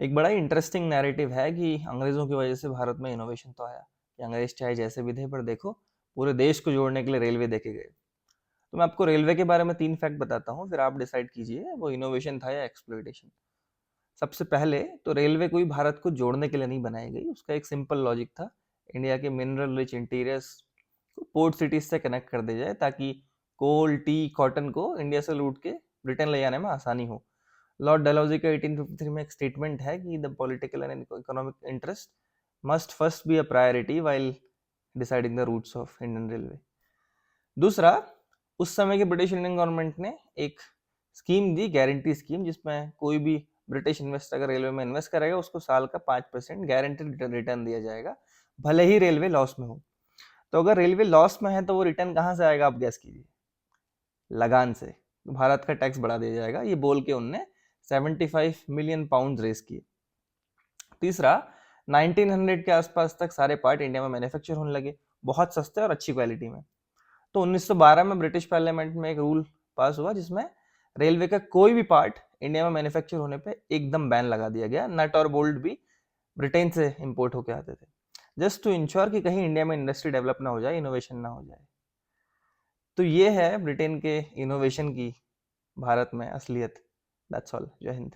एक बड़ा ही interesting narrative है कि अंग्रेज़ों की वजह से भारत में इनोवेशन तो आया, कि अंग्रेज़ चाहे जैसे भी थे, पर देखो पूरे देश को जोड़ने के लिए रेलवे देके गए। तो मैं आपको रेलवे के बारे में 3 फैक्ट बताता हूँ, फिर आप डिसाइड कीजिए वो इनोवेशन था या एक्सप्लॉइटेशन। सबसे पहले तो रेलवे कोई भारत को जोड़ने के लिए नहीं बनाई गई, उसका एक सिंपल लॉजिक था। इंडिया के मिनरल रिच इंटीरियर्स को पोर्ट सिटीज से कनेक्ट कर दिया जाए ताकि कोल, टी, कॉटन को इंडिया से लूट के ब्रिटेन ले जाने में आसानी हो। लॉर्ड डलहौजी का 1853 में एक स्टेटमेंट है कि the political and economic interest must first be a priority while deciding the routes of Indian railway. दूसरा, उस समय की ब्रिटिश इंडियन गवर्नमेंट ने एक स्कीम दी, गारंटी स्कीम, जिसमें कोई भी ब्रिटिश इन्वेस्टर अगर रेलवे में इन्वेस्ट करेगा उसको साल का 5% गारंटेड रिटर्न दिया जाएगा, भले ही रेलवे लॉस में हो। तो अगर रेलवे लॉस में है तो वो रिटर्न कहाँ से आएगा, आप गैस कीजिए। लगान से। भारत का टैक्स बढ़ा दिया जाएगा, ये बोल के उनने 75 मिलियन पाउंड रेस किए। तीसरा, 1900 के आसपास तक सारे पार्ट इंडिया में मैन्युफैक्चर होने लगे, बहुत सस्ते और अच्छी क्वालिटी में। तो 1912 में ब्रिटिश पार्लियामेंट में एक रूल पास हुआ जिसमें रेलवे का कोई भी पार्ट इंडिया में मैन्युफैक्चर होने पे एकदम बैन लगा दिया गया। नट और बोल्ट भी ब्रिटेन से इंपोर्ट होके आते थे, जस्ट टू इंश्योर कि कहीं इंडिया में इंडस्ट्री डेवलप ना हो जाए, इनोवेशन ना हो जाए। तो ये है ब्रिटेन के इनोवेशन की भारत में असलियत। That's all. जय हिंद।